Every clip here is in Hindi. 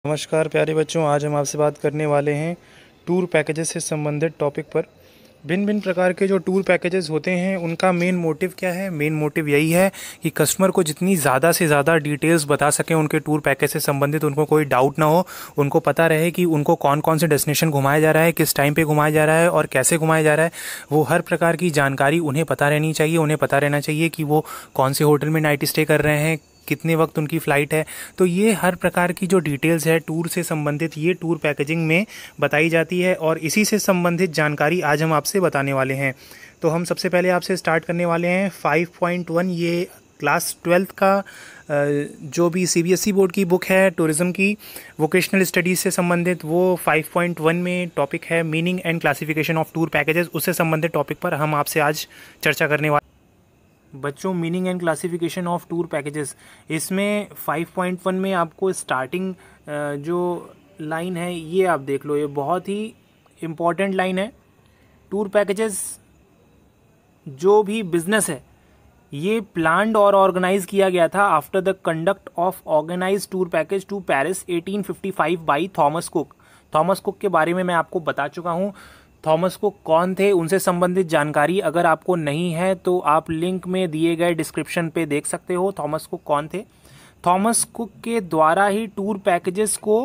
नमस्कार प्यारे बच्चों, आज हम आपसे बात करने वाले हैं टूर पैकेजेस से संबंधित टॉपिक पर। भिन्न भिन्न प्रकार के जो टूर पैकेजेस होते हैं उनका मेन मोटिव क्या है। मेन मोटिव यही है कि कस्टमर को जितनी ज़्यादा से ज़्यादा डिटेल्स बता सकें उनके टूर पैकेज से संबंधित, उनको कोई डाउट ना हो, उनको पता रहे कि उनको कौन कौन से डेस्टिनेशन घुमाया जा रहा है, किस टाइम पे घुमाया जा रहा है और कैसे घुमाया जा रहा है। वो हर प्रकार की जानकारी उन्हें पता रहनी चाहिए। उन्हें पता रहना चाहिए कि वो कौन से होटल में नाइट स्टे कर रहे हैं, कितने वक्त उनकी फ़्लाइट है। तो ये हर प्रकार की जो डिटेल्स है टूर से संबंधित, ये टूर पैकेजिंग में बताई जाती है और इसी से संबंधित जानकारी आज हम आपसे बताने वाले हैं। तो हम सबसे पहले आपसे स्टार्ट करने वाले हैं 5.1। ये क्लास 12th का जो भी CBSE बोर्ड की बुक है टूरिज़्म की, वोकेशनल स्टडीज़ से संबंधित, वो 5.1 में टॉपिक है meaning and classification of tour packages. उससे संबंधित टॉपिक पर हम आपसे आज चर्चा करने वाले बच्चों। Meaning and classification of tour packages, इसमें 5.1 में आपको स्टार्टिंग जो लाइन है ये आप देख लो, ये बहुत ही इम्पॉर्टेंट लाइन है। टूर पैकेजेस जो भी बिजनेस है ये प्लान्ड और ऑर्गेनाइज किया गया था after the conduct of organise tour package to Paris 1855 by Thomas Cook. Thomas Cook के बारे में मैं आपको बता चुका हूँ। थॉमस कुक कौन थे, उनसे संबंधित जानकारी अगर आपको नहीं है तो आप लिंक में दिए गए डिस्क्रिप्शन पे देख सकते हो। थॉमस कुक कौन थे? थॉमस कुक के द्वारा ही टूर पैकेजेस को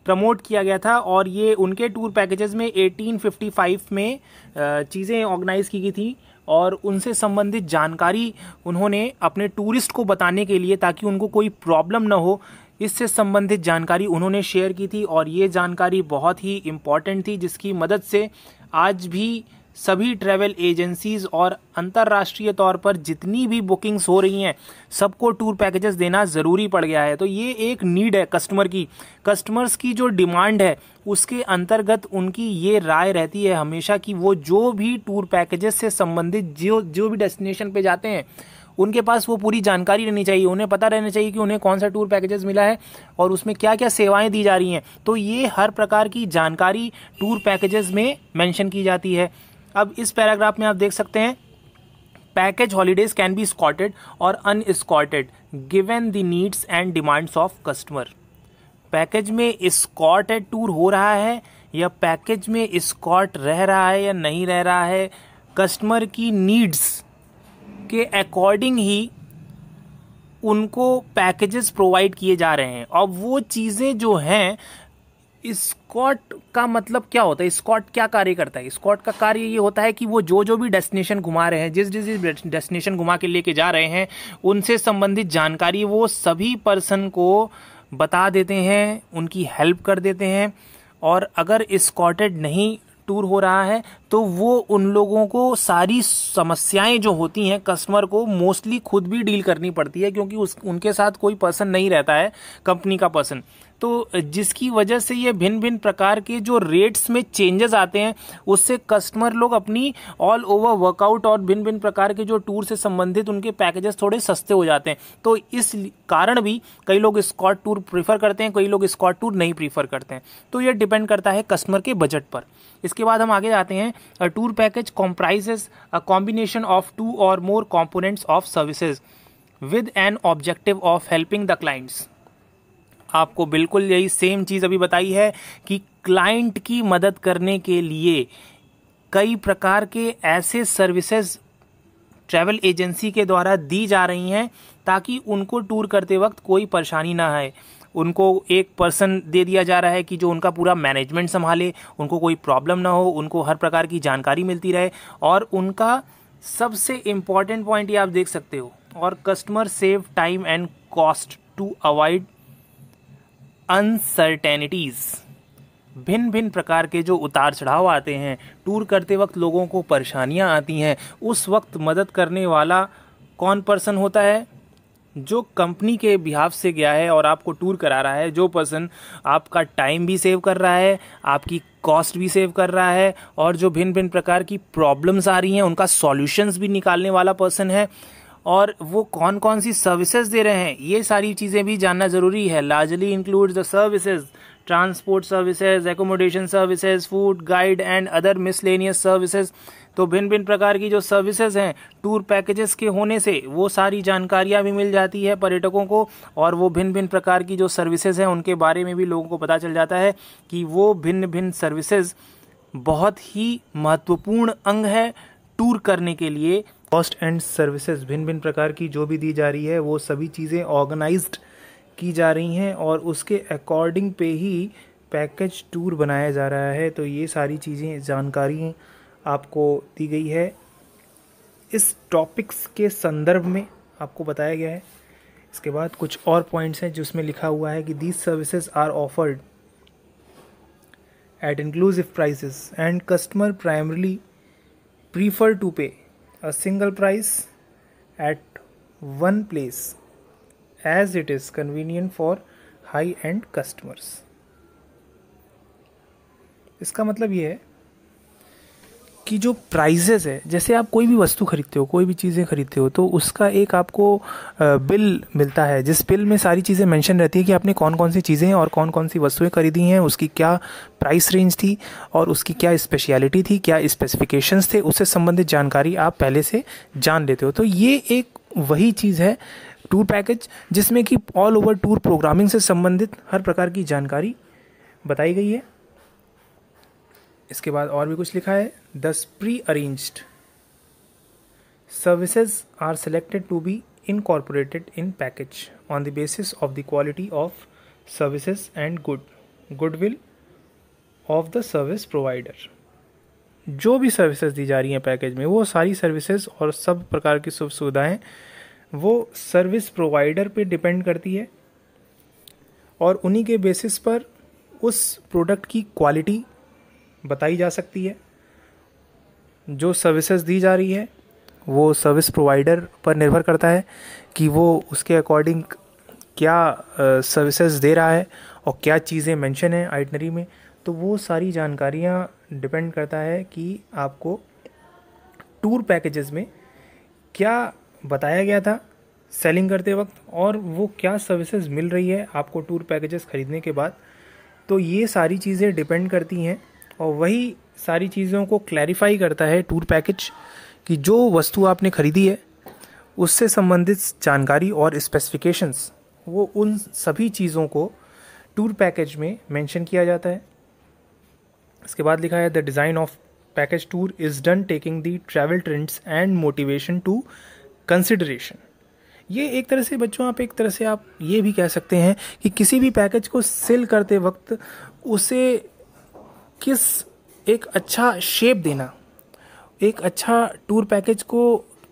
प्रमोट किया गया था और ये उनके टूर पैकेजेस में 1855 में चीज़ें ऑर्गेनाइज की गई थी और उनसे संबंधित जानकारी उन्होंने अपने टूरिस्ट को बताने के लिए, ताकि उनको कोई प्रॉब्लम ना हो, इससे संबंधित जानकारी उन्होंने शेयर की थी। और ये जानकारी बहुत ही इम्पॉर्टेंट थी, जिसकी मदद से आज भी सभी ट्रैवल एजेंसीज और अंतर्राष्ट्रीय तौर पर जितनी भी बुकिंग्स हो रही हैं सबको टूर पैकेजेस देना ज़रूरी पड़ गया है। तो ये एक नीड है कस्टमर की, कस्टमर्स की जो डिमांड है उसके अंतर्गत उनकी ये राय रहती है हमेशा कि वो जो भी टूर पैकेजेस से संबंधित जो भी डेस्टिनेशन पे जाते हैं उनके पास वो पूरी जानकारी रहनी चाहिए। उन्हें पता रहना चाहिए कि उन्हें कौन सा टूर पैकेजेस मिला है और उसमें क्या क्या सेवाएं दी जा रही हैं। तो ये हर प्रकार की जानकारी टूर पैकेजेस में मेंशन की जाती है। अब इस पैराग्राफ में आप देख सकते हैं, package holidays can be escorted और unescorted given the needs and demands of customer. Package में स्कॉटेड टूर हो रहा है या पैकेज में स्कॉट रह रहा है या नहीं रह रहा है, कस्टमर की नीड्स के अकॉर्डिंग ही उनको पैकेजेस प्रोवाइड किए जा रहे हैं। अब वो चीज़ें जो हैं, स्कॉट का मतलब क्या होता है, स्कॉट क्या कार्य करता है? स्कॉट का कार्य ये होता है कि वो जो भी डेस्टिनेशन घुमा रहे हैं, जिस डेस्टिनेशन घुमा के लेके जा रहे हैं, उनसे संबंधित जानकारी वो सभी पर्सन को बता देते हैं, उनकी हेल्प कर देते हैं। और अगर स्कॉटेड नहीं टूर हो रहा है तो वो उन लोगों को सारी समस्याएं जो होती हैं कस्टमर को मोस्टली खुद भी डील करनी पड़ती है, क्योंकि उनके साथ कोई पर्सन नहीं रहता है, कंपनी का पर्सन। तो जिसकी वजह से ये भिन्न भिन्न प्रकार के जो रेट्स में चेंजेस आते हैं उससे कस्टमर लोग अपनी ऑल ओवर वर्कआउट और भिन्न भिन्न प्रकार के जो टूर से संबंधित उनके पैकेजेस थोड़े सस्ते हो जाते हैं। तो इस कारण भी कई लोग स्कॉट टूर प्रीफर करते हैं, कई लोग स्कॉट टूर नहीं प्रीफर करते हैं। तो ये डिपेंड करता है कस्टमर के बजट पर। इसके बाद हम आगे जाते हैं। A tour package comprises a combination of 2 और more components of services with an objective of helping the clients. आपको बिल्कुल यही सेम चीज़ अभी बताई है कि क्लाइंट की मदद करने के लिए कई प्रकार के ऐसे सर्विसेज ट्रैवल एजेंसी के द्वारा दी जा रही हैं ताकि उनको टूर करते वक्त कोई परेशानी ना आए। उनको एक पर्सन दे दिया जा रहा है कि जो उनका पूरा मैनेजमेंट संभाले, उनको कोई प्रॉब्लम ना हो, उनको हर प्रकार की जानकारी मिलती रहे। और उनका सबसे इम्पॉर्टेंट पॉइंट ये आप देख सकते हो, और customer save time and cost to avoid uncertainties. भिन्न भिन्न प्रकार के जो उतार चढ़ाव आते हैं, टूर करते वक्त लोगों को परेशानियां आती हैं, उस वक्त मदद करने वाला कौन पर्सन होता है? जो कंपनी के बिहाफ से गया है और आपको टूर करा रहा है, जो पर्सन आपका टाइम भी सेव कर रहा है, आपकी कॉस्ट भी सेव कर रहा है, और जो भिन्न भिन्न प्रकार की प्रॉब्लम्स आ रही हैं उनका सॉल्यूशंस भी निकालने वाला पर्सन है। और वो कौन कौन सी सर्विसेज दे रहे हैं ये सारी चीज़ें भी जानना ज़रूरी है। Largely includes the services transport services, accommodation services, food guide and other miscellaneous services. तो भिन्न भिन्न प्रकार की जो सर्विसेज हैं टूर पैकेजेस के होने से वो सारी जानकारियाँ भी मिल जाती है पर्यटकों को, और वो भिन्न भिन्न प्रकार की जो सर्विसेज हैं उनके बारे में भी लोगों को पता चल जाता है कि वो भिन्न भिन्न सर्विसेज बहुत ही महत्वपूर्ण अंग है टूर करने के लिए। कॉस्ट एंड सर्विसेज भिन्न भिन्न प्रकार की जो भी दी जा रही है वो सभी चीज़ें ऑर्गेनाइज्ड की जा रही हैं और उसके अकॉर्डिंग पे ही पैकेज टूर बनाया जा रहा है। तो ये सारी चीज़ें जानकारी आपको दी गई है, इस टॉपिक्स के संदर्भ में आपको बताया गया है। इसके बाद कुछ और पॉइंट्स हैं जिसमें लिखा हुआ है कि these services are offered at inclusive prices and customer primarily prefer to pay a single price at one place as it is convenient for high-end customers। इसका मतलब ये है कि जो प्राइजेस है, जैसे आप कोई भी वस्तु खरीदते हो, कोई भी चीज़ें खरीदते हो, तो उसका एक आपको बिल मिलता है जिस बिल में सारी चीज़ें मेंशन रहती है कि आपने कौन कौन सी चीज़ें और कौन कौन सी वस्तुएं खरीदी हैं, उसकी क्या प्राइस रेंज थी और उसकी क्या स्पेशलिटी थी, क्या स्पेसिफिकेशंस थे, उससे संबंधित जानकारी आप पहले से जान लेते हो। तो ये एक वही चीज़ है टूर पैकेज जिसमें कि ऑल ओवर टूर प्रोग्रामिंग से संबंधित हर प्रकार की जानकारी बताई गई है। इसके बाद और भी कुछ लिखा है, thus pre arranged services are selected to be incorporated in package on the basis of the quality of services and goodwill of the service provider. जो भी सर्विसेज दी जा रही हैं पैकेज में, वो सारी सर्विसेज और सब प्रकार की सुख सुविधाएँ वो सर्विस प्रोवाइडर पे डिपेंड करती है और उन्हीं के बेसिस पर उस प्रोडक्ट की क्वालिटी बताई जा सकती है। जो सर्विसेज दी जा रही है वो सर्विस प्रोवाइडर पर निर्भर करता है कि वो उसके अकॉर्डिंग क्या सर्विसेज दे रहा है और क्या चीज़ें मेंशन है आइटनरी में। तो वो सारी जानकारियाँ डिपेंड करता है कि आपको टूर पैकेजेस में क्या बताया गया था सेलिंग करते वक्त और वो क्या सर्विसेज मिल रही है आपको टूर पैकेजेस खरीदने के बाद। तो ये सारी चीज़ें डिपेंड करती हैं और वही सारी चीज़ों को क्लैरिफाई करता है टूर पैकेज कि जो वस्तु आपने खरीदी है उससे संबंधित जानकारी और स्पेसिफिकेशंस, वो उन सभी चीज़ों को टूर पैकेज में मेंशन किया जाता है। इसके बाद लिखा है the design of package tour is done taking the travel trends and motivation to consideration. ये एक तरह से बच्चों एक तरह से आप ये भी कह सकते हैं कि किसी भी पैकेज को सेल करते वक्त उसे किस एक अच्छा शेप देना, एक अच्छा टूर पैकेज को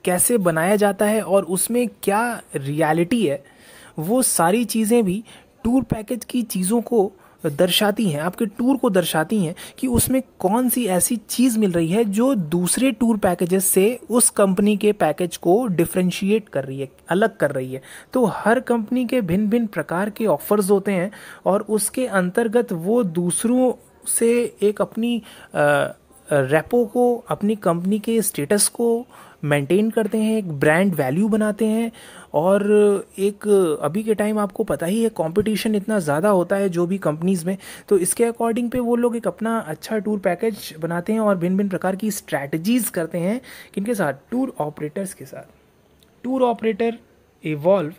कैसे बनाया जाता है और उसमें क्या रियलिटी है, वो सारी चीज़ें भी टूर पैकेज की चीज़ों को दर्शाती हैं, आपके टूर को दर्शाती हैं कि उसमें कौन सी ऐसी चीज़ मिल रही है जो दूसरे टूर पैकेजेस से उस कंपनी के पैकेज को डिफरेंशिएट कर रही है, अलग कर रही है। तो हर कंपनी के भिन्न भिन्न प्रकार के ऑफर्स होते हैं और उसके अंतर्गत वो दूसरों से एक अपनी रेपो को, अपनी कंपनी के स्टेटस को मेंटेन करते हैं, एक ब्रांड वैल्यू बनाते हैं। और एक अभी के टाइम आपको पता ही है कंपटीशन इतना ज़्यादा होता है जो भी कंपनीज़ में, तो इसके अकॉर्डिंग पे वो लोग एक अपना अच्छा टूर पैकेज बनाते हैं और भिन्न भिन्न प्रकार की स्ट्रैटेजीज़ करते हैं किनके साथ, टूर ऑपरेटर्स के साथ। Tour operator evolve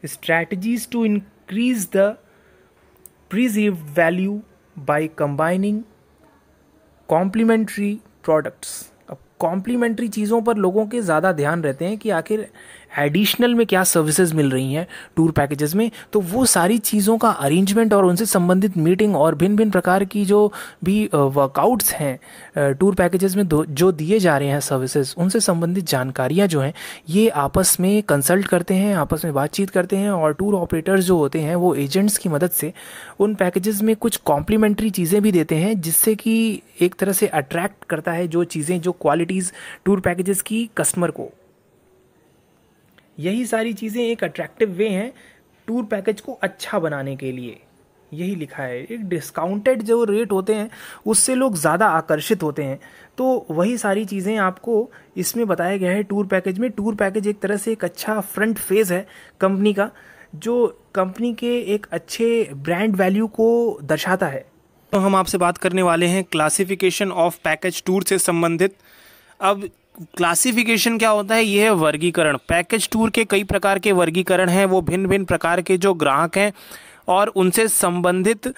strategies to increase the perceived value by combining complementary products। अब कॉम्प्लीमेंट्री चीज़ों पर लोगों के ज़्यादा ध्यान रहते हैं कि आखिर एडिशनल में क्या सर्विसेज मिल रही हैं टूर पैकेजेस में। तो वो सारी चीज़ों का अरेंजमेंट और उनसे संबंधित मीटिंग और भिन्न भिन्न प्रकार की जो भी वर्कआउट्स हैं टूर पैकेजेस में जो दिए जा रहे हैं सर्विसेज, उनसे संबंधित जानकारियाँ जो हैं ये आपस में कंसल्ट करते हैं, आपस में बातचीत करते हैं और टूर ऑपरेटर्स जो होते हैं वो एजेंट्स की मदद से उन पैकेजेस में कुछ कॉम्प्लीमेंट्री चीज़ें भी देते हैं जिससे कि एक तरह से अट्रैक्ट करता है जो चीज़ें, जो क्वालिटीज़ टूर पैकेजेस की कस्टमर को। यही सारी चीज़ें एक अट्रैक्टिव वे हैं टूर पैकेज को अच्छा बनाने के लिए। यही लिखा है, एक डिस्काउंटेड जो रेट होते हैं उससे लोग ज़्यादा आकर्षित होते हैं। तो वही सारी चीज़ें आपको इसमें बताया गया है टूर पैकेज में। टूर पैकेज एक तरह से एक अच्छा फ्रंट फेज़ है कंपनी का जो कंपनी के एक अच्छे ब्रांड वैल्यू को दर्शाता है। तो हम आपसे बात करने वाले हैं क्लासिफिकेशन ऑफ पैकेज टूर से संबंधित। अब क्लासिफिकेशन क्या होता है? ये है वर्गीकरण। पैकेज टूर के कई प्रकार के वर्गीकरण हैं, वो भिन्न भिन्न प्रकार के जो ग्राहक हैं और उनसे संबंधित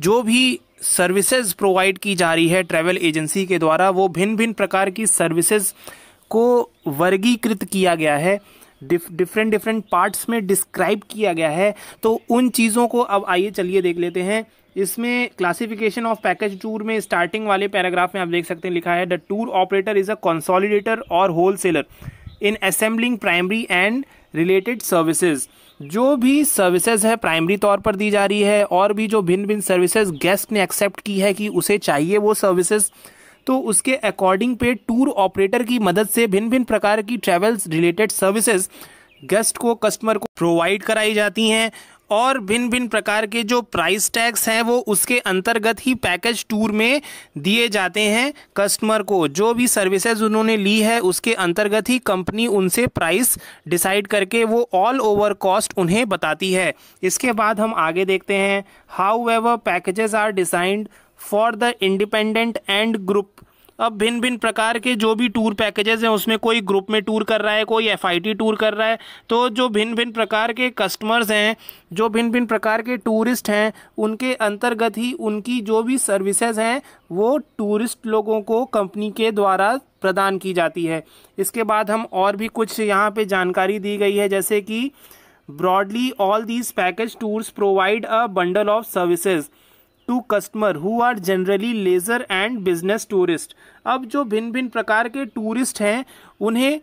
जो भी सर्विसेज प्रोवाइड की जा रही है ट्रैवल एजेंसी के द्वारा, वो भिन्न भिन्न प्रकार की सर्विसेज को वर्गीकृत किया गया है, डिफरेंट पार्ट्स में डिस्क्राइब किया गया है। तो उन चीज़ों को अब आइए चलिए देख लेते हैं। इसमें क्लासिफिकेशन ऑफ पैकेज टूर में स्टार्टिंग वाले पैराग्राफ में आप देख सकते हैं लिखा है, the tour operator is a consolidator और wholesaler in assembling primary and related services. जो भी सर्विसेज है प्राइमरी तौर पर दी जा रही है और भी जो भिन्न भिन्न सर्विसेज गेस्ट ने एक्सेप्ट की है कि उसे चाहिए वो सर्विसेज, तो उसके अकॉर्डिंग पे टूर ऑपरेटर की मदद से भिन्न भिन्न प्रकार की ट्रैवल्स रिलेटेड सर्विसेज गेस्ट को, कस्टमर को प्रोवाइड कराई जाती हैं और भिन्न भिन्न प्रकार के जो प्राइस टैग्स हैं वो उसके अंतर्गत ही पैकेज टूर में दिए जाते हैं कस्टमर को। जो भी सर्विसेज उन्होंने ली है उसके अंतर्गत ही कंपनी उनसे प्राइस डिसाइड करके वो ऑल ओवर कॉस्ट उन्हें बताती है। इसके बाद हम आगे देखते हैं, however packages are designed for the independent and group. अब भिन्न भिन्न प्रकार के जो भी टूर पैकेजेस हैं उसमें कोई ग्रुप में टूर कर रहा है, कोई एफआईटी टूर कर रहा है, तो जो भिन्न भिन्न प्रकार के कस्टमर्स हैं, जो भिन्न भिन्न प्रकार के टूरिस्ट हैं, उनके अंतर्गत ही उनकी जो भी सर्विसेज हैं वो टूरिस्ट लोगों को कंपनी के द्वारा प्रदान की जाती है। इसके बाद हम और भी कुछ यहाँ पे जानकारी दी गई है, जैसे कि broadly all these package tours provide a bundle of services to customer who are generally leisure and business tourist. अब जो भिन्न भिन्न प्रकार के टूरिस्ट हैं उन्हें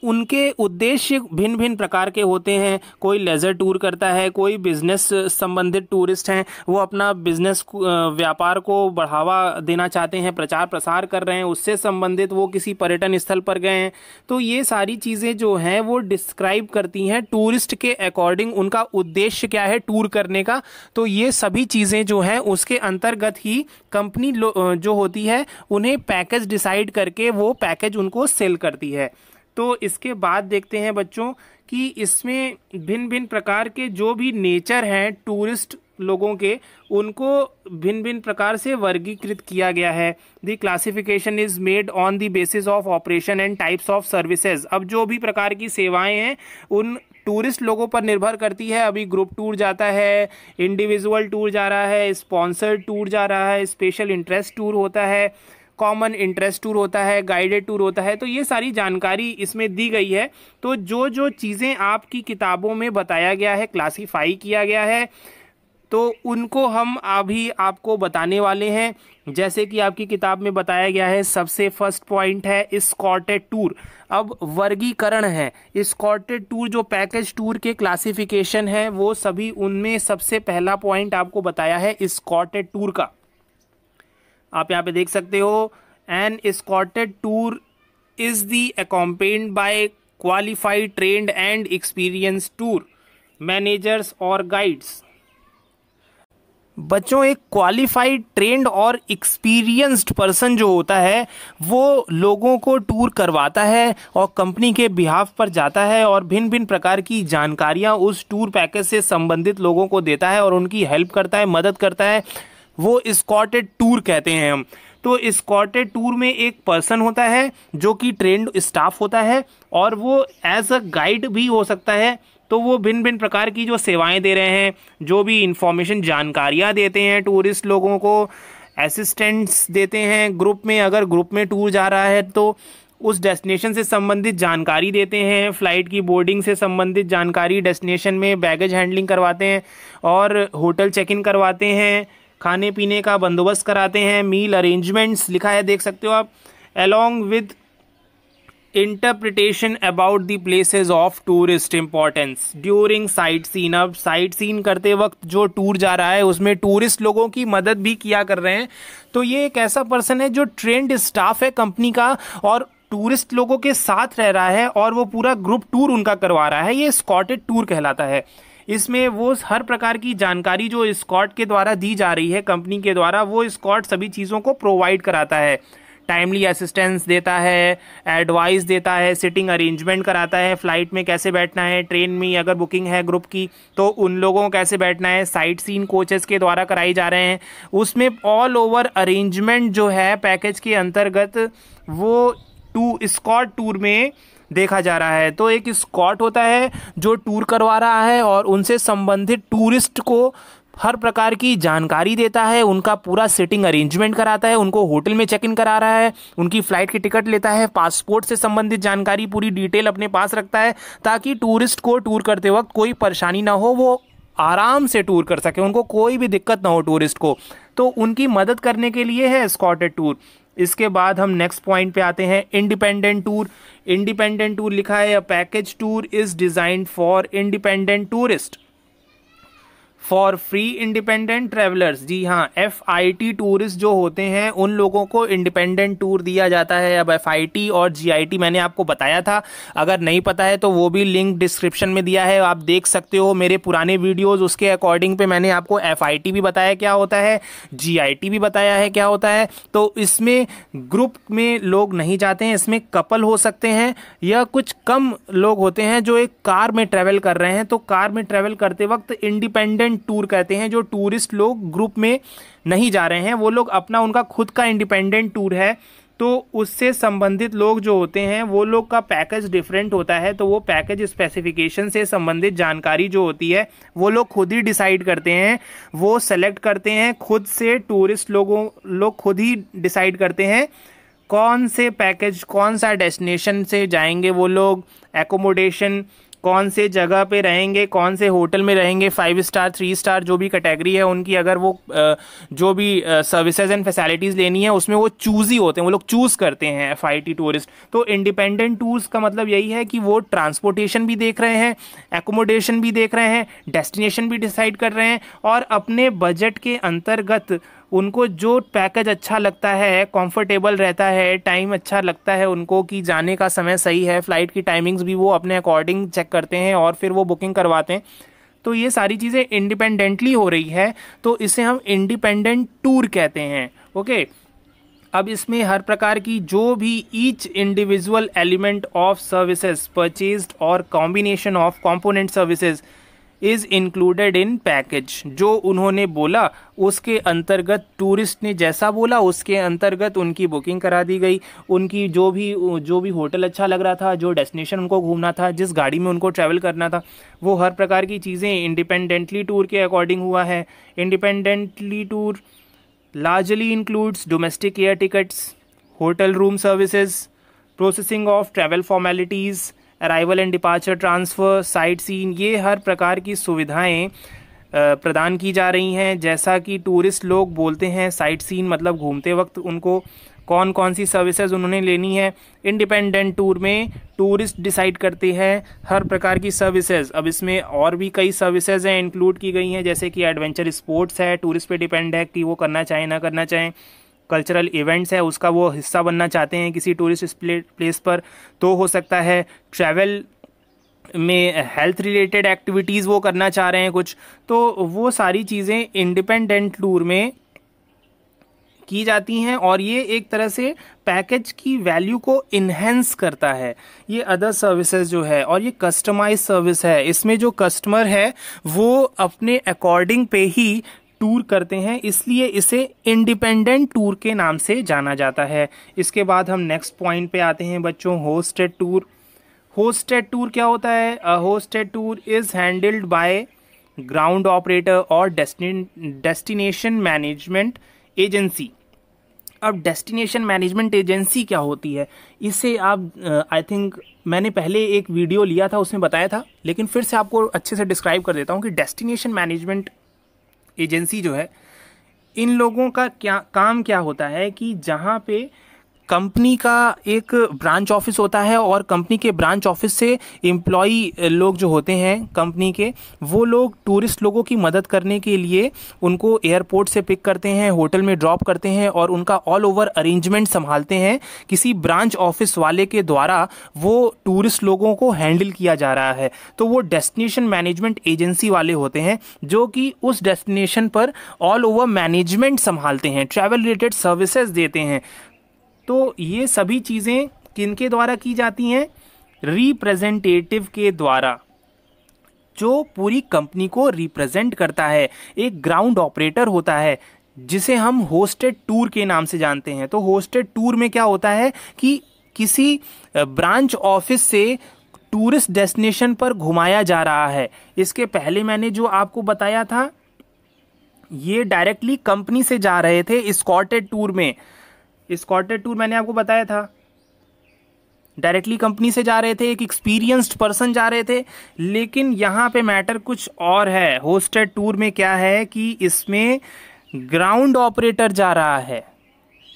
उनके उद्देश्य भिन्न भिन्न प्रकार के होते हैं। कोई लेजर टूर करता है, कोई बिजनेस संबंधित टूरिस्ट हैं, वो अपना बिजनेस व्यापार को बढ़ावा देना चाहते हैं, प्रचार प्रसार कर रहे हैं, उससे संबंधित वो किसी पर्यटन स्थल पर गए हैं। तो ये सारी चीज़ें जो हैं वो डिस्क्राइब करती हैं टूरिस्ट के अकॉर्डिंग उनका उद्देश्य क्या है टूर करने का। तो ये सभी चीज़ें जो हैं उसके अंतर्गत ही कंपनी जो होती है उन्हें पैकेज डिसाइड करके वो पैकेज उनको सेल करती है। तो इसके बाद देखते हैं बच्चों कि इसमें भिन्न भिन्न प्रकार के जो भी नेचर हैं टूरिस्ट लोगों के, उनको भिन्न भिन्न प्रकार से वर्गीकृत किया गया है। The classification is made on the basis of operation and types of services. अब जो भी प्रकार की सेवाएं हैं उन टूरिस्ट लोगों पर निर्भर करती है। अभी ग्रुप टूर जाता है, इंडिविजुअल टूर जा रहा है, स्पॉन्सर्ड टूर जा रहा है, स्पेशल इंटरेस्ट टूर होता है, कॉमन इंटरेस्ट टूर होता है, गाइडेड टूर होता है। तो ये सारी जानकारी इसमें दी गई है। तो जो जो चीज़ें आपकी किताबों में बताया गया है, क्लासीफाई किया गया है, तो उनको हम अभी आपको बताने वाले हैं। जैसे कि आपकी किताब में बताया गया है, सबसे फर्स्ट पॉइंट है एस्कॉर्टेड टूर। अब वर्गीकरण है, एस्कॉर्टेड टूर जो पैकेज टूर के क्लासिफिकेशन है वो सभी, उनमें सबसे पहला पॉइंट आपको बताया है एस्कॉर्टेड टूर का। आप यहाँ पे देख सकते हो, an escorted tour is the accompanied by qualified trained and experience tour managers और गाइड्स। बच्चों, एक क्वालिफाइड ट्रेंड और एक्सपीरियंस्ड पर्सन जो होता है वो लोगों को टूर करवाता है और कंपनी के बिहाफ पर जाता है और भिन्न भिन्न प्रकार की जानकारियां उस टूर पैकेज से संबंधित लोगों को देता है और उनकी हेल्प करता है, मदद करता है। वो एस्कॉर्टेड टूर कहते हैं हम। तो एस्कॉर्टेड टूर में एक पर्सन होता है जो कि ट्रेंड स्टाफ होता है और वो एज अ गाइड भी हो सकता है। तो वो भिन्न भिन्न प्रकार की जो सेवाएं दे रहे हैं, जो भी इंफॉर्मेशन जानकारियां देते हैं टूरिस्ट लोगों को, असिस्टेंट्स देते हैं ग्रुप में। अगर ग्रुप में टूर जा रहा है तो उस डेस्टिनेशन से संबंधित जानकारी देते हैं, फ्लाइट की बोर्डिंग से संबंधित जानकारी, डेस्टिनेशन में बैगेज हैंडलिंग करवाते हैं और होटल चेक इन करवाते हैं, खाने पीने का बंदोबस्त कराते हैं, मील अरेंजमेंट्स लिखा है देख सकते हो आप, along with interpretation about the places of tourist importance during sight seen. अब साइट सीन करते वक्त जो टूर जा रहा है उसमें टूरिस्ट लोगों की मदद भी किया कर रहे हैं। तो ये एक ऐसा पर्सन है जो ट्रेंड स्टाफ है कंपनी का और टूरिस्ट लोगों के साथ रह रहा है और वो पूरा ग्रुप टूर उनका करवा रहा है। ये एस्कॉर्टेड टूर कहलाता है। इसमें वो हर प्रकार की जानकारी जो एस्कॉर्ट के द्वारा दी जा रही है कंपनी के द्वारा, वो एस्कॉर्ट सभी चीज़ों को प्रोवाइड कराता है। टाइमली असिस्टेंस देता है, एडवाइस देता है, सिटिंग अरेंजमेंट कराता है, फ़्लाइट में कैसे बैठना है, ट्रेन में अगर बुकिंग है ग्रुप की तो उन लोगों को कैसे बैठना है, साइट सीन कोचेस के द्वारा कराई जा रहे हैं। उसमें ऑल ओवर अरेंजमेंट जो है पैकेज के अंतर्गत वो स्कॉट टूर में देखा जा रहा है। तो एक स्कॉट होता है जो टूर करवा रहा है और उनसे संबंधित टूरिस्ट को हर प्रकार की जानकारी देता है, उनका पूरा सिटिंग अरेंजमेंट कराता है, उनको होटल में चेक इन करा रहा है, उनकी फ़्लाइट की टिकट लेता है, पासपोर्ट से संबंधित जानकारी पूरी डिटेल अपने पास रखता है ताकि टूरिस्ट को टूर करते वक्त कोई परेशानी ना हो, वो आराम से टूर कर सके, उनको कोई भी दिक्कत ना हो टूरिस्ट को। तो उनकी मदद करने के लिए है एस्कॉर्टेड टूर। इसके बाद हम नेक्स्ट पॉइंट पे आते हैं, इंडिपेंडेंट टूर। इंडिपेंडेंट टूर लिखा है, a package tour is designed for independent tourist for free independent travellers. जी हाँ, FIT टूरिस्ट जो होते हैं उन लोगों को इंडिपेंडेंट टूर दिया जाता है। अब FIT और GIT मैंने आपको बताया था, अगर नहीं पता है तो वो भी लिंक डिस्क्रिप्शन में दिया है, आप देख सकते हो मेरे पुराने वीडियोस, उसके अकॉर्डिंग पे मैंने आपको FIT भी बताया क्या होता है, GIT भी बताया है क्या होता है। तो इसमें ग्रुप में लोग नहीं जाते हैं, इसमें कपल हो सकते हैं या कुछ कम लोग होते हैं जो एक कार में ट्रेवल कर रहे हैं। तो कार में ट्रेवल करते वक्त इंडिपेंडेंट टूर कहते हैं, जो टूरिस्ट लोग ग्रुप में नहीं जा रहे हैं, वो लोग अपना उनका खुद का इंडिपेंडेंट टूर है। तो उससे संबंधित लोग जो होते हैं वो लोग का पैकेज डिफरेंट होता है, तो वो पैकेज स्पेसिफिकेशन से संबंधित जानकारी जो होती है वो लोग खुद ही डिसाइड करते हैं, वो सेलेक्ट करते हैं खुद से। टूरिस्ट लोग खुद ही डिसाइड करते हैं कौन से पैकेज, कौन सा डेस्टिनेशन से जाएंगे वो लोग, एकोमोडेशन कौन से जगह पे रहेंगे, कौन से होटल में रहेंगे, 5 स्टार 3 स्टार जो भी कैटेगरी है उनकी, अगर वो जो भी सर्विसेज एंड फैसिलिटीज़ लेनी है उसमें वो चूज़ ही होते हैं, वो लोग चूज़ करते हैं FIT टूरिस्ट। तो इंडिपेंडेंट टूर्स का मतलब यही है कि वो ट्रांसपोर्टेशन भी देख रहे हैं, एकोमोडेशन भी देख रहे हैं, डेस्टिनेशन भी डिसाइड कर रहे हैं और अपने बजट के अंतर्गत उनको जो पैकेज अच्छा लगता है, कंफर्टेबल रहता है, टाइम अच्छा लगता है उनको कि जाने का समय सही है, फ़्लाइट की टाइमिंग्स भी वो अपने अकॉर्डिंग चेक करते हैं और फिर वो बुकिंग करवाते हैं। तो ये सारी चीज़ें इंडिपेंडेंटली हो रही है, तो इसे हम इंडिपेंडेंट टूर कहते हैं। ओके, अब इसमें हर प्रकार की जो भी each individual element of services purchased और combination of component services is included in package. जो उन्होंने बोला उसके अंतर्गत, टूरिस्ट ने जैसा बोला उसके अंतर्गत उनकी बुकिंग करा दी गई। उनकी जो भी होटल अच्छा लग रहा था, जो डेस्टिनेशन उनको घूमना था, जिस गाड़ी में उनको ट्रैवल करना था, वो हर प्रकार की चीज़ें इंडिपेंडेंटली टूर के अकॉर्डिंग हुआ है। Independently tour largely includes domestic air tickets, hotel room services, processing of travel formalities, arrival and departure transfer, sight seen, ये हर प्रकार की सुविधाएं प्रदान की जा रही हैं। जैसा कि टूरिस्ट लोग बोलते हैं, साइट सीन मतलब घूमते वक्त उनको कौन कौन सी सर्विसेज उन्होंने लेनी है। इंडिपेंडेंट टूर में टूरिस्ट डिसाइड करते हैं हर प्रकार की सर्विसेज। अब इसमें और भी कई सर्विसेज हैं इंक्लूड की गई हैं, जैसे कि एडवेंचर स्पोर्ट्स है, टूरिस्ट पे डिपेंड है कि वो करना चाहें ना करना चाहें। कल्चरल इवेंट्स है, उसका वो हिस्सा बनना चाहते हैं किसी टूरिस्ट प्लेस पर तो हो सकता है। ट्रैवल में हेल्थ रिलेटेड एक्टिविटीज़ वो करना चाह रहे हैं कुछ, तो वो सारी चीज़ें इंडिपेंडेंट टूर में की जाती हैं और ये एक तरह से पैकेज की वैल्यू को इन्हेंस करता है। ये अदर सर्विसेज जो है, और ये कस्टमाइज सर्विस है, इसमें जो कस्टमर है वो अपने अकॉर्डिंग पे ही टूर करते हैं, इसलिए इसे इंडिपेंडेंट टूर के नाम से जाना जाता है। इसके बाद हम नेक्स्ट पॉइंट पे आते हैं बच्चों, होस्टेड टूर। होस्टेड टूर क्या होता है? A hosted tour is handled by ground operator और डेस्टिनेशन मैनेजमेंट एजेंसी। अब डेस्टिनेशन मैनेजमेंट एजेंसी क्या होती है, इसे आप आई थिंक मैंने पहले एक वीडियो लिया था उसमें बताया था, लेकिन फिर से आपको अच्छे से डिस्क्राइब कर देता हूँ कि डेस्टिनेशन मैनेजमेंट एजेंसी जो है, इन लोगों का काम क्या होता है कि जहाँ पे कंपनी का एक ब्रांच ऑफिस होता है और कंपनी के ब्रांच ऑफिस से एम्प्लॉई लोग जो होते हैं कंपनी के, वो लोग टूरिस्ट लोगों की मदद करने के लिए उनको एयरपोर्ट से पिक करते हैं, होटल में ड्रॉप करते हैं और उनका ऑल ओवर अरेंजमेंट संभालते हैं। किसी ब्रांच ऑफिस वाले के द्वारा वो टूरिस्ट लोगों को हैंडल किया जा रहा है, तो वो डेस्टिनेशन मैनेजमेंट एजेंसी वाले होते हैं जो कि उस डेस्टिनेशन पर ऑल ओवर मैनेजमेंट संभालते हैं, ट्रैवल रिलेटेड सर्विसेज देते हैं। तो ये सभी चीज़ें किनके द्वारा की जाती हैं? रिप्रेजेंटेटिव के द्वारा, जो पूरी कंपनी को रिप्रेजेंट करता है। एक ग्राउंड ऑपरेटर होता है जिसे हम होस्टेड टूर के नाम से जानते हैं। तो होस्टेड टूर में क्या होता है कि किसी ब्रांच ऑफिस से टूरिस्ट डेस्टिनेशन पर घुमाया जा रहा है। इसके पहले मैंने जो आपको बताया था, ये डायरेक्टली कंपनी से जा रहे थे एस्कॉर्टेड टूर में। एस्कॉर्टेड टूर मैंने आपको बताया था, डायरेक्टली कंपनी से जा रहे थे, एक एक्सपीरियंस्ड पर्सन जा रहे थे। लेकिन यहाँ पे मैटर कुछ और है। होस्टेड टूर में क्या है कि इसमें ग्राउंड ऑपरेटर जा रहा है,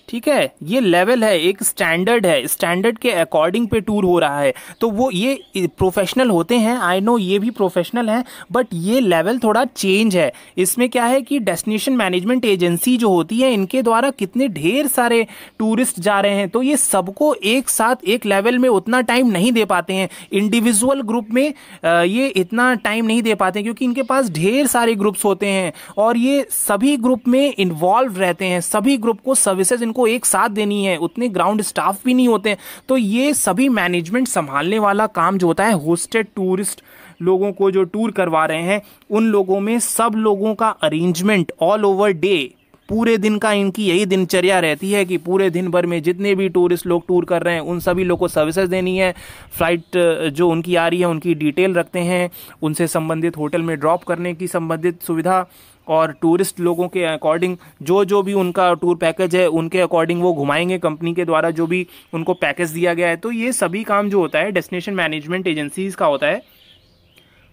ठीक है। ये लेवल है, एक स्टैंडर्ड है, स्टैंडर्ड के अकॉर्डिंग पे टूर हो रहा है। तो वो ये प्रोफेशनल होते हैं, आई नो ये भी प्रोफेशनल हैं, बट ये लेवल थोड़ा चेंज है। इसमें क्या है कि डेस्टिनेशन मैनेजमेंट एजेंसी जो होती है, इनके द्वारा कितने ढेर सारे टूरिस्ट जा रहे हैं, तो ये सबको एक साथ एक लेवल में उतना टाइम नहीं दे पाते हैं। इंडिविजुअल ग्रुप में ये इतना टाइम नहीं दे पाते, क्योंकि इनके पास ढेर सारे ग्रुप्स होते हैं और ये सभी ग्रुप में इन्वॉल्व रहते हैं। सभी ग्रुप को सर्विसेज को एक साथ देनी है, उतने ग्राउंड स्टाफ भी नहीं होते। तो ये सभी मैनेजमेंट संभालने वाला काम जो होता है, होस्टेड टूरिस्ट लोगों को जो टूर करवा रहे हैं, उन लोगों में सब लोगों का अरेंजमेंट ऑल ओवर डे, पूरे दिन का इनकी यही दिनचर्या रहती है कि पूरे दिन भर में जितने भी टूरिस्ट लोग टूर कर रहे हैं, उन सभी लोग को सर्विसेज देनी है। फ्लाइट जो उनकी आ रही है उनकी डिटेल रखते हैं, उनसे संबंधित होटल में ड्रॉप करने की संबंधित सुविधा, और टूरिस्ट लोगों के अकॉर्डिंग जो भी उनका टूर पैकेज है उनके अकॉर्डिंग वो घुमाएंगे कंपनी के द्वारा जो भी उनको पैकेज दिया गया है। तो ये सभी काम जो होता है डेस्टिनेशन मैनेजमेंट एजेंसीज का होता है।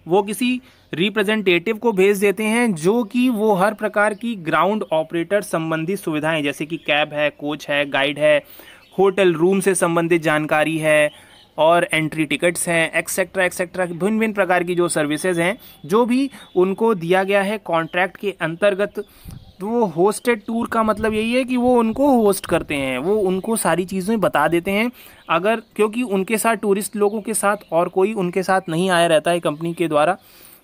वो किसी रिप्रेजेंटेटिव को भेज देते हैं जो कि वो हर प्रकार की ग्राउंड ऑपरेटर संबंधित सुविधाएं, जैसे कि कैब है, कोच है, गाइड है, होटल रूम से संबंधित जानकारी है, और एंट्री टिकट्स हैं, एक्सेट्रा एक्सेट्रा, भिन्न भिन्न प्रकार की जो सर्विसेज हैं, जो भी उनको दिया गया है कॉन्ट्रैक्ट के अंतर्गत। तो वो होस्टेड टूर का मतलब यही है कि वो उनको होस्ट करते हैं, वो उनको सारी चीज़ें बता देते हैं। अगर क्योंकि उनके साथ टूरिस्ट लोगों के साथ और कोई उनके साथ नहीं आया रहता है कंपनी के द्वारा,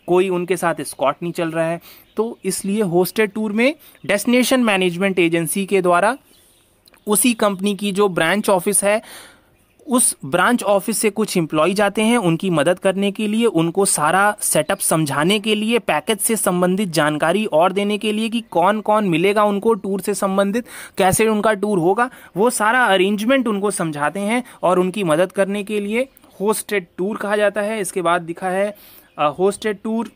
कोई उनके साथ स्कॉट नहीं चल रहा है, तो इसलिए होस्टेड टूर में डेस्टिनेशन मैनेजमेंट एजेंसी के द्वारा उसी कंपनी की जो ब्रांच ऑफिस है, उस ब्रांच ऑफिस से कुछ एम्प्लॉय जाते हैं उनकी मदद करने के लिए, उनको सारा सेटअप समझाने के लिए, पैकेज से संबंधित जानकारी और देने के लिए कि कौन कौन मिलेगा उनको टूर से संबंधित, कैसे उनका टूर होगा, वो सारा अरेंजमेंट उनको समझाते हैं और उनकी मदद करने के लिए होस्टेड टूर कहा जाता है। इसके बाद दिखा है hosted tour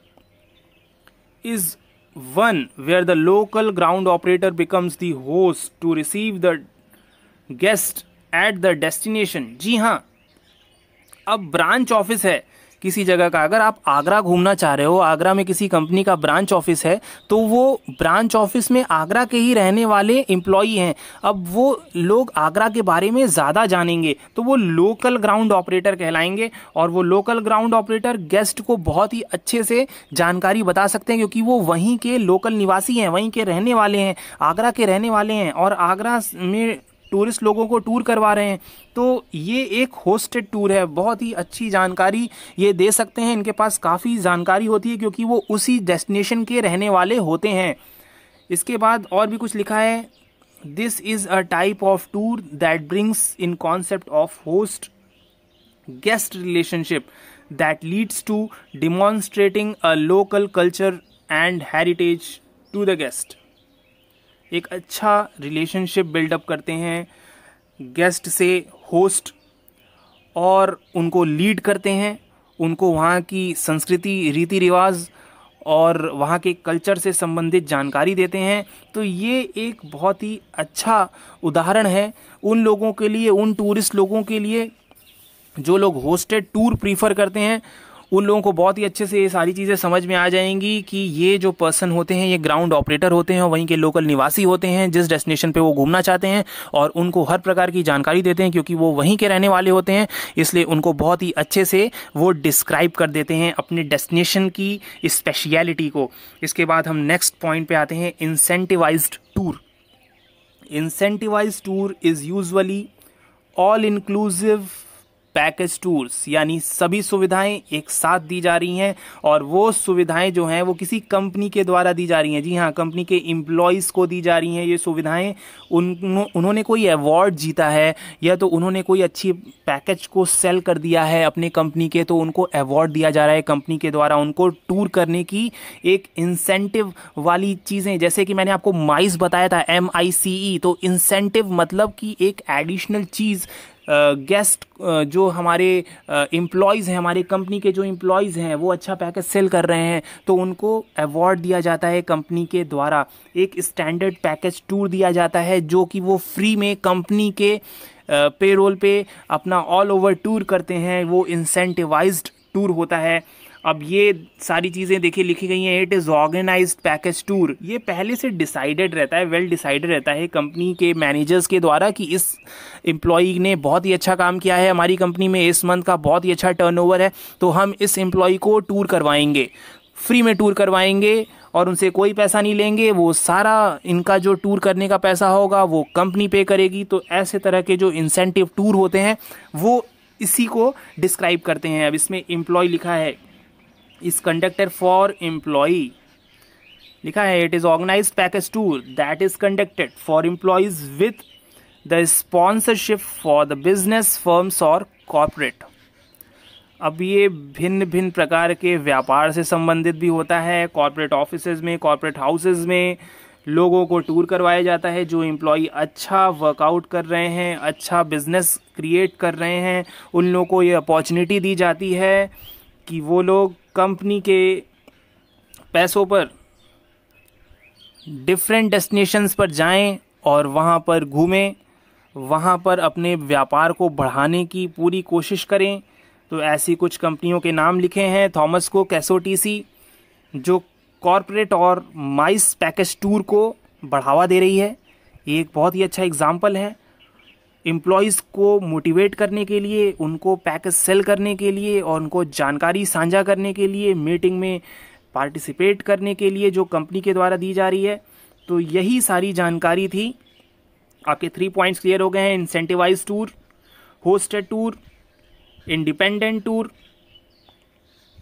is one where the local ground operator becomes the host to receive the guest at the destination. जी हाँ, अब ब्रांच ऑफिस है किसी जगह का, अगर आप आगरा घूमना चाह रहे हो, आगरा में किसी कंपनी का ब्रांच ऑफिस है, तो वो ब्रांच ऑफिस में आगरा के ही रहने वाले एम्प्लॉई हैं। अब वो लोग आगरा के बारे में ज़्यादा जानेंगे, तो वो लोकल ग्राउंड ऑपरेटर कहलाएंगे। और वो लोकल ग्राउंड ऑपरेटर गेस्ट को बहुत ही अच्छे से जानकारी बता सकते हैं, क्योंकि वो वहीं के लोकल निवासी हैं, वहीं के रहने वाले हैं, आगरा के रहने वाले हैं और आगरा में टूरिस्ट लोगों को टूर करवा रहे हैं। तो ये एक होस्टेड टूर है, बहुत ही अच्छी जानकारी ये दे सकते हैं। इनके पास काफ़ी जानकारी होती है क्योंकि वो उसी डेस्टिनेशन के रहने वाले होते हैं। इसके बाद और भी कुछ लिखा है, this is a type of tour that brings in concept of host guest relationship that leads to demonstrating a local culture and heritage to the guest. एक अच्छा रिलेशनशिप बिल्डअप करते हैं गेस्ट से होस्ट, और उनको लीड करते हैं, उनको वहाँ की संस्कृति, रीति रिवाज और वहाँ के कल्चर से संबंधित जानकारी देते हैं। तो ये एक बहुत ही अच्छा उदाहरण है उन लोगों के लिए, उन टूरिस्ट लोगों के लिए जो लोग होस्टेड टूर प्रीफर करते हैं। उन लोगों को बहुत ही अच्छे से ये सारी चीज़ें समझ में आ जाएंगी कि ये जो पर्सन होते हैं ये ग्राउंड ऑपरेटर होते हैं, वहीं के लोकल निवासी होते हैं जिस डेस्टिनेशन पे वो घूमना चाहते हैं, और उनको हर प्रकार की जानकारी देते हैं क्योंकि वो वहीं के रहने वाले होते हैं, इसलिए उनको बहुत ही अच्छे से वो डिस्क्राइब कर देते हैं अपने डेस्टिनेशन की स्पेशलिटी को। इसके बाद हम नेक्स्ट पॉइंट पे आते हैं, incentivised tour. Incentivised tour is usually all inclusive package tours, यानी सभी सुविधाएं एक साथ दी जा रही हैं और वो सुविधाएं जो हैं वो किसी कंपनी के द्वारा दी जा रही हैं। जी हाँ, कंपनी के एम्प्लॉयज़ को दी जा रही हैं ये सुविधाएं। उन्होंने कोई अवार्ड जीता है या तो उन्होंने कोई अच्छी पैकेज को सेल कर दिया है अपने कंपनी के, तो उनको अवार्ड दिया जा रहा है कंपनी के द्वारा उनको टूर करने की एक इंसेंटिव वाली चीज़ें। जैसे कि मैंने आपको माइस बताया था, MICE, तो इंसेंटिव मतलब कि एक एडिशनल चीज़ गेस्ट जो हमारे एम्प्लॉयज़ हैं, हमारे कंपनी के जो एम्प्लॉयज़ हैं वो अच्छा पैकेज सेल कर रहे हैं तो उनको अवार्ड दिया जाता है कंपनी के द्वारा। एक स्टैंडर्ड पैकेज टूर दिया जाता है जो कि वो फ्री में कंपनी के पेरोल पे अपना ऑल ओवर टूर करते हैं, वो इंसेंटिवाइज्ड टूर होता है। अब ये सारी चीज़ें देखिए लिखी गई हैं, it is organised package tour. ये पहले से डिसाइडेड रहता है, वेल डिसाइडेड रहता है कंपनी के मैनेजर्स के द्वारा कि इस एम्प्लॉई ने बहुत ही अच्छा काम किया है हमारी कंपनी में, इस मंथ का बहुत ही अच्छा टर्नओवर है, तो हम इस एम्प्लॉई को टूर करवाएंगे, फ्री में टूर करवाएंगे और उनसे कोई पैसा नहीं लेंगे। वो सारा इनका जो टूर करने का पैसा होगा वो कंपनी पे करेगी। तो ऐसे तरह के जो इंसेंटिव टूर होते हैं वो इसी को डिस्क्राइब करते हैं। अब इसमें एम्प्लॉय लिखा है, इस कंडक्टर फॉर एम्प्लॉई लिखा है, it is organise package tour that is conducted for employees with the sponsorship for the business firms और कॉर्पोरेट। अब ये भिन्न भिन्न प्रकार के व्यापार से संबंधित भी होता है। कॉर्पोरेट ऑफिसेज में, कॉर्पोरेट हाउसेज में लोगों को टूर करवाया जाता है। जो एम्प्लॉई अच्छा वर्कआउट कर रहे हैं, अच्छा बिजनेस क्रिएट कर रहे हैं, उन लोगों को ये अपॉर्चुनिटी दी जाती है कि वो लोग कंपनी के पैसों पर डिफरेंट डेस्टिनेशंस पर जाएं और वहाँ पर घूमें, वहाँ पर अपने व्यापार को बढ़ाने की पूरी कोशिश करें। तो ऐसी कुछ कंपनियों के नाम लिखे हैं, थॉमस कुक, SOTC, जो कॉर्पोरेट और माइस पैकेज टूर को बढ़ावा दे रही है। ये एक बहुत ही अच्छा एग्जाम्पल है एम्प्लॉयज़ को मोटिवेट करने के लिए, उनको पैकेज सेल करने के लिए और उनको जानकारी साझा करने के लिए, मीटिंग में पार्टिसिपेट करने के लिए जो कंपनी के द्वारा दी जा रही है। तो यही सारी जानकारी थी। आपके 3 पॉइंट्स क्लियर हो गए हैं, incentivise tour, hosted tour, independent tour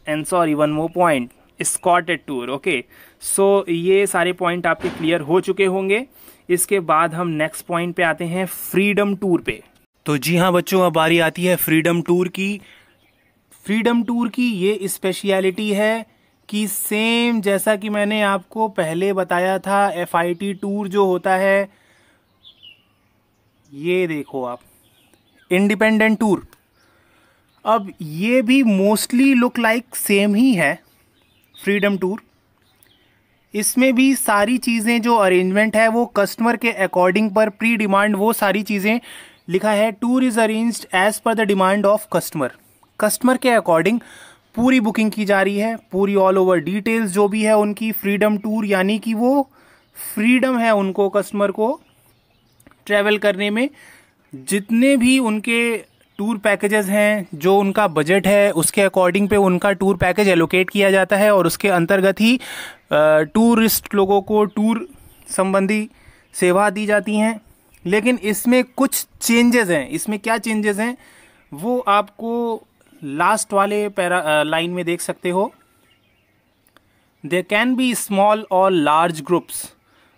and sorry one more point, escorted tour. Okay, so ये सारे पॉइंट आपके क्लियर हो चुके होंगे। इसके बाद हम नेक्स्ट पॉइंट पे आते हैं, फ्रीडम टूर पे। तो जी हाँ बच्चों, अब बारी आती है फ्रीडम टूर की। फ्रीडम टूर की ये स्पेशलिटी है कि सेम जैसा कि मैंने आपको पहले बताया था, FIT टूर जो होता है, ये देखो आप, इंडिपेंडेंट टूर। अब ये भी मोस्टली लुक लाइक सेम ही है फ्रीडम टूर। इसमें भी सारी चीज़ें जो अरेंजमेंट है वो कस्टमर के अकॉर्डिंग पर प्री डिमांड वो सारी चीज़ें लिखा है। Tour is arranged as per the demand of customer. Customer के अकॉर्डिंग पूरी बुकिंग की जा रही है, पूरी ऑल ओवर डिटेल्स जो भी है उनकी। फ्रीडम टूर यानी कि वो फ्रीडम है उनको, कस्टमर को ट्रैवल करने में। जितने भी उनके टूर पैकेजेस हैं, जो उनका बजट है उसके अकॉर्डिंग पे उनका टूर पैकेज एलोकेट किया जाता है और उसके अंतर्गत ही टूरिस्ट लोगों को टूर संबंधी सेवा दी जाती हैं। लेकिन इसमें कुछ चेंजेस हैं। इसमें क्या चेंजेस हैं वो आपको लास्ट वाले लाइन में देख सकते हो। देयर कैन बी स्मॉल और large groups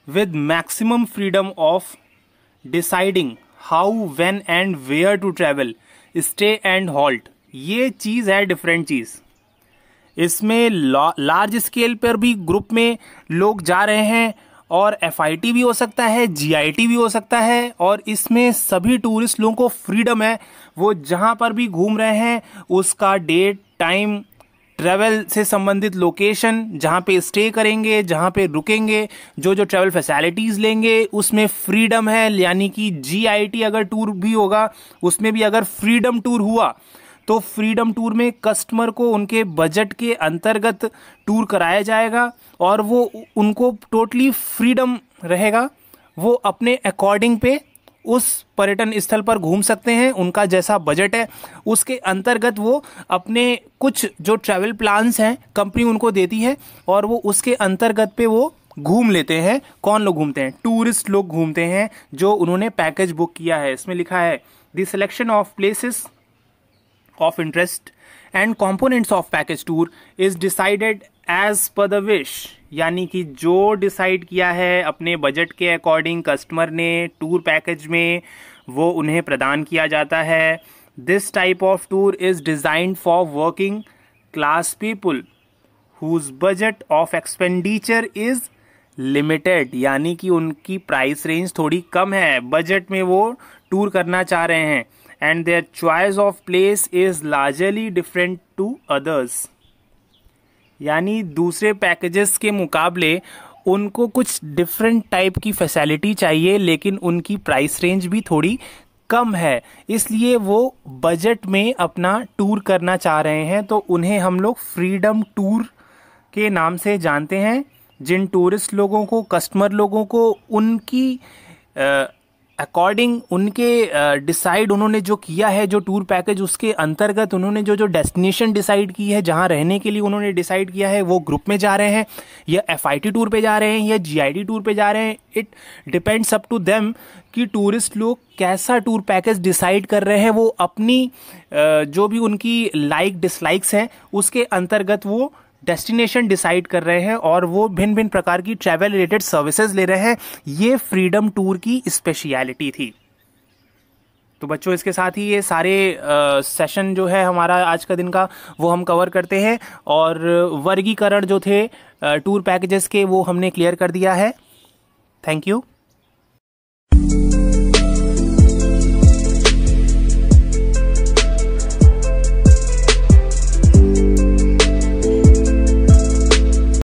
with maximum freedom of deciding how, when and where to travel, stay and halt. ये चीज़ है डिफरेंट चीज़। इसमें लार्ज स्केल पर भी ग्रुप में लोग जा रहे हैं और FIT भी हो सकता है, GIT भी हो सकता है। और इसमें सभी टूरिस्ट लोगों को फ्रीडम है, वो जहाँ पर भी घूम रहे हैं उसका डेट, टाइम, ट्रैवल से संबंधित लोकेशन, जहाँ पे स्टे करेंगे, जहाँ पे रुकेंगे, जो जो ट्रैवल फैसिलिटीज़ लेंगे उसमें फ्रीडम है। यानी कि GIT अगर टूर भी होगा उसमें भी अगर फ्रीडम टूर हुआ तो फ्रीडम टूर में कस्टमर को उनके बजट के अंतर्गत टूर कराया जाएगा और वो उनको टोटली फ्रीडम रहेगा। वो अपने अकॉर्डिंग पे उस पर्यटन स्थल पर घूम सकते हैं, उनका जैसा बजट है उसके अंतर्गत वो अपने कुछ जो ट्रैवल प्लान्स हैं कंपनी उनको देती है और वो उसके अंतर्गत पे वो घूम लेते हैं। कौन लोग घूमते हैं? टूरिस्ट लोग घूमते हैं जो उन्होंने पैकेज बुक किया है। इसमें लिखा है the selection of places of interest and components of package tour is decided as per the wish, यानी कि जो डिसाइड किया है अपने बजट के अकॉर्डिंग कस्टमर ने टूर पैकेज में, वो उन्हें प्रदान किया जाता है. This type of tour is designed for working class people whose budget of expenditure is limited, यानी कि उनकी प्राइस रेंज थोड़ी कम है, बजट में वो टूर करना चाह रहे हैं. And their choice of place is largely different to others, यानी दूसरे पैकेजेस के मुकाबले उनको कुछ डिफरेंट टाइप की फैसिलिटी चाहिए, लेकिन उनकी प्राइस रेंज भी थोड़ी कम है, इसलिए वो बजट में अपना टूर करना चाह रहे हैं. तो उन्हें हम लोग फ्रीडम टूर के नाम से जानते हैं. जिन टूरिस्ट लोगों को, कस्टमर लोगों को उनकी अकॉर्डिंग, उनके डिसाइड उन्होंने जो किया है जो टूर पैकेज, उसके अंतर्गत उन्होंने जो डेस्टिनेशन डिसाइड की है, जहां रहने के लिए उन्होंने डिसाइड किया है, वो ग्रुप में जा रहे हैं या एफआईटी टूर पे जा रहे हैं या जीआईडी टूर पे जा रहे हैं. It depends up to them कि टूरिस्ट लोग कैसा टूर पैकेज डिसाइड कर रहे हैं. वो अपनी जो भी उनकी लाइक डिसलाइक्स हैं उसके अंतर्गत वो डेस्टिनेशन डिसाइड कर रहे हैं और वो भिन्न भिन्न प्रकार की ट्रैवल रिलेटेड सर्विसेज ले रहे हैं. ये फ्रीडम टूर की स्पेशलिटी थी. तो बच्चों, इसके साथ ही ये सारे सेशन जो है हमारा आज का दिन का, वो हम कवर करते हैं. और वर्गीकरण जो थे टूर पैकेजेस के, वो हमने क्लियर कर दिया है. Thank you.